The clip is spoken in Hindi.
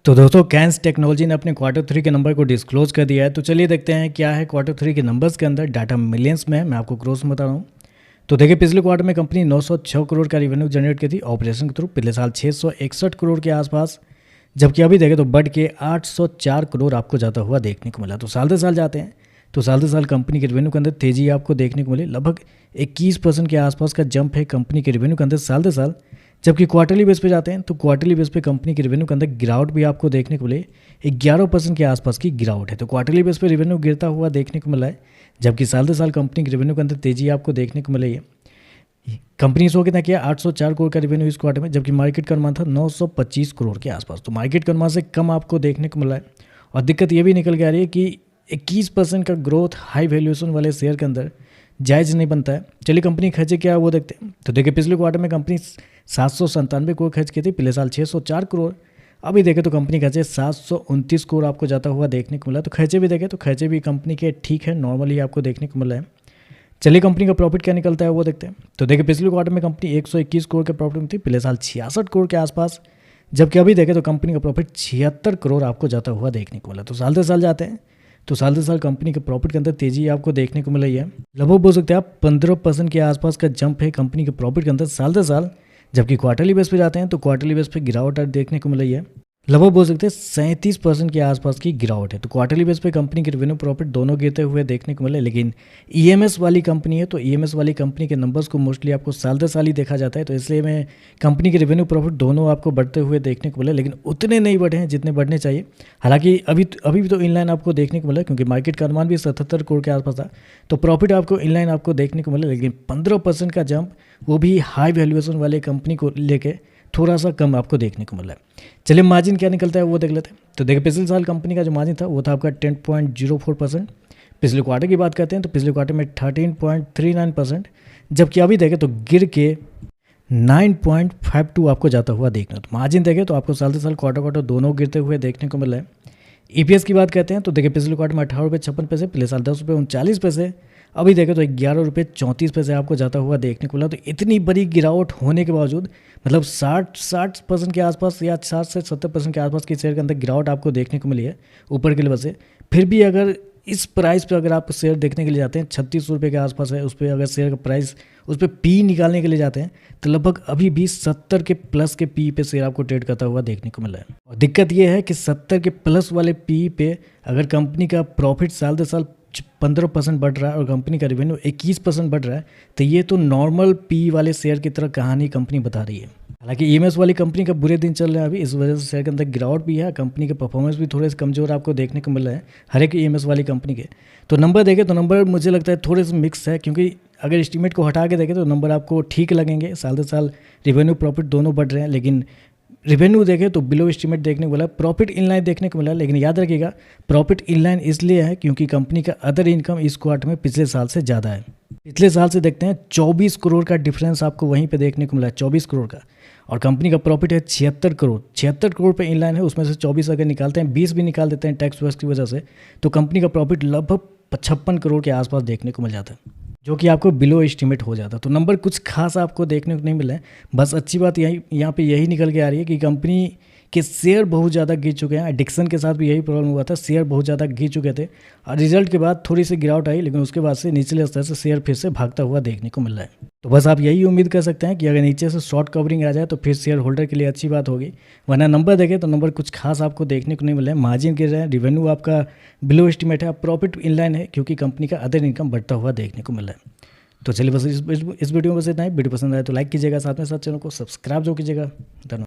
तो दोस्तों कैंस टेक्नोलॉजी ने अपने क्वार्टर थ्री के नंबर को डिस्क्लोज कर दिया है। तो चलिए देखते हैं क्या है क्वार्टर थ्री के नंबर्स के अंदर। डाटा मिलियंस में है, मैं आपको क्रोस में बता रहा हूँ। तो देखिए पिछले क्वार्टर में कंपनी 906 करोड़ का रेवेन्यू जनरेट की थी ऑपरेशन के थ्रू, पिछले साल 661 करोड़ के आसपास, जबकि अभी देखें तो बढ़ के 804 करोड़ आपको जाता हुआ देखने को मिला। तो साल दर साल जाते हैं तो साल दर साल कंपनी के रेवेन्यू के अंदर तेजी आपको देखने को मिली। लगभग 21% के आसपास का जंप है कंपनी के रेवेन्यू के अंदर साल दर साल। जबकि क्वार्टरली बेस पे जाते हैं तो क्वार्टरली बेस पे कंपनी के रेवेन्यू के अंदर गिरावट भी आपको देखने को मिले। 11% के आसपास की गिरावट है। तो क्वार्टरली बेस पे रेवेन्यू गिरता हुआ देखने को मिला है, जबकि साल दर साल कंपनी के रेवेन्यू के अंदर तेजी आपको देखने को मिली है। कंपनी शो कितना किया 804 करोड़ का रेवेन्यू इस क्वार्टर में, जबकि मार्केट का अनुमान था 925 करोड़ के आसपास। तो मार्केट का अनुमान से कम आपको देखने को मिला है। और दिक्कत ये भी निकल के आ रही है कि 21% का ग्रोथ हाई वैल्यूएशन वाले शेयर के अंदर जायज़ नहीं बनता है। चलिए कंपनी खर्चे क्या है वो देखते हैं। तो देखिए पिछले क्वार्टर में कंपनी 797 करोड़ खर्च की थी, पिछले साल 604 करोड़। अभी देखें तो कंपनी खर्चे 729 करोड़ आपको जाता हुआ देखने को मिला। तो खर्चे भी देखें तो खर्चे भी कंपनी के ठीक है, नॉर्मली आपको देखने को मिला है। चलिए कंपनी का प्रॉफिट क्या निकलता है वो देखते हैं। तो देखिए पिछले क्वार्टर में कंपनी 121 करोड़ के प्रॉफिट में थी, पिछले साल 66 करोड़ के आसपास, जबकि अभी देखें तो कंपनी का प्रॉफिट 76 करोड़ आपको जाता हुआ देखने को मिला। तो साल दर साल जाते हैं तो साल दर साल कंपनी के प्रॉफिट के अंदर तेजी आपको देखने को मिल रही है। लगभग बोल सकते हैं आप 15% के आसपास का जंप है कंपनी के प्रॉफिट के अंदर साल दर साल। जबकि क्वार्टरली बेस पे जाते हैं तो क्वार्टरली बेस पे गिरावट देखने को मिल रही है। लगभग बोल सकते हैं 37% के आसपास की गिरावट है। तो क्वार्टरली बेस पे कंपनी के रेवेन्यू प्रॉफिट दोनों गिरते हुए देखने को मिले। लेकिन ईएमएस वाली कंपनी है तो ईएमएस वाली कंपनी के नंबर्स को मोस्टली आपको साल दर साल ही देखा जाता है। तो इसलिए मैं कंपनी के रेवेन्यू प्रॉफिट दोनों आपको बढ़ते हुए देखने को मिले, लेकिन उतने नहीं बढ़े हैं जितने बढ़ने चाहिए। हालांकि अभी भी तो इनलाइन आपको देखने को मिला, क्योंकि मार्केट का अनुमान भी 77 करोड़ के आसपास था। तो प्रॉफिट आपको इनलाइन आपको देखने को मिले, लेकिन 15% का जंप, वो भी हाई वैल्यूएशन वाले कंपनी को लेके थोड़ा सा कम आपको देखने को मिला है। चलिए मार्जिन क्या निकलता है वो देख लेते हैं। तो देखिए पिछले साल कंपनी का जो मार्जिन था वो था आपका 10.04%। पिछले क्वार्टर की बात करते हैं तो पिछले क्वार्टर में 13.39%, जबकि अभी देखें तो गिर के 9.52 आपको जाता हुआ देखना। तो मार्जिन देखें तो आपको साल से साल क्वार्टर दोनों गिरते हुए देखने को मिला है। ईपीएस की बात करते हैं तो देखिए पिछले क्वार्टर में 18.56 रुपये, पिछले साल 10.39 रुपये, अभी देखें तो 11.34 रुपये आपको जाता हुआ देखने को मिला। तो इतनी बड़ी गिरावट होने के बावजूद, मतलब 60% के आसपास या 60 से 70% के आसपास की शेयर के अंदर गिरावट आपको देखने को मिली है ऊपर के लेवल से। फिर भी अगर इस प्राइस पे अगर आप शेयर देखने के लिए जाते हैं, 36 रुपये के आसपास है, उस पर अगर शेयर का प्राइस, उस पर पी निकालने के लिए जाते हैं तो लगभग अभी भी 70 के प्लस के पी पे शेयर आपको ट्रेड करता हुआ देखने को मिला है। और दिक्कत ये है कि 70 के प्लस वाले पी पे अगर कंपनी का प्रॉफिट साल दर साल 15% बढ़ रहा है और कंपनी का रेवेन्यू 21% बढ़ रहा है, तो ये तो नॉर्मल पी वाले शेयर की तरह कहानी कंपनी बता रही है। हालांकि ईएमएस वाली कंपनी का बुरे दिन चल रहे हैं अभी, इस वजह से शेयर के अंदर गिरावट भी है, कंपनी के परफॉर्मेंस भी थोड़े से कमजोर आपको देखने को मिल रहा है हर एक ईएमएस वाली कंपनी के। तो नंबर देखें तो नंबर मुझे लगता है थोड़े से मिक्स है, क्योंकि अगर एस्टीमेट को हटा के देखें तो नंबर आपको ठीक लगेंगे। साल दर साल रेवेन्यू प्रॉफिट दोनों बढ़ रहे हैं, लेकिन रेवेन्यू देखें तो बिलो एस्टीमेट देखने को मिला, प्रॉफिट इनलाइन देखने को मिला। लेकिन याद रखिएगा प्रॉफिट इनलाइन इसलिए है क्योंकि कंपनी का अदर इनकम इस क्वार्टर में पिछले साल से ज़्यादा है। पिछले साल से देखते हैं 24 करोड़ का डिफरेंस आपको वहीं पे देखने को मिला है, 24 करोड़ का। और कंपनी का प्रॉफिट है 76 करोड़, 76 करोड़ पे इनलाइन है, उसमें से 24 अगर निकालते हैं, 20 भी निकाल देते हैं टैक्स वैक्स की वजह से, तो कंपनी का प्रॉफिट लगभग 56 करोड़ के आसपास देखने को मिल जाता है, जो कि आपको बिलो एस्टीमेट हो जाता। तो नंबर कुछ खास आपको देखने को नहीं मिला है। बस अच्छी बात यहाँ पे यही निकल के आ रही है कि कंपनी के शेयर बहुत ज़्यादा गिर चुके हैं। डिक्सन के साथ भी यही प्रॉब्लम हुआ था, शेयर बहुत ज़्यादा गिर चुके थे और रिजल्ट के बाद थोड़ी सी गिरावट आई, लेकिन उसके बाद से निचले स्तर से शेयर फिर से भागता हुआ देखने को मिल रहा है। तो बस आप यही उम्मीद कर सकते हैं कि अगर नीचे से शॉर्ट कवरिंग आ जाए तो फिर शेयर होल्डर के लिए अच्छी बात होगी, वरना नंबर देखें तो नंबर कुछ खास आपको देखने को नहीं मिल रहा है। मार्जिन गिर रहे हैं, रेवेन्यू आपका बिलो एस्टीमेट है, प्रॉफिट इनलाइन है क्योंकि कंपनी का अदर इनकम बढ़ता हुआ देखने को मिल रहा है। तो चलिए बस इस वीडियो में बस इतना ही। वीडियो पसंद आए तो लाइक कीजिएगा, साथ में साथ चैनल को सब्सक्राइब जो कीजिएगा। धन्यवाद।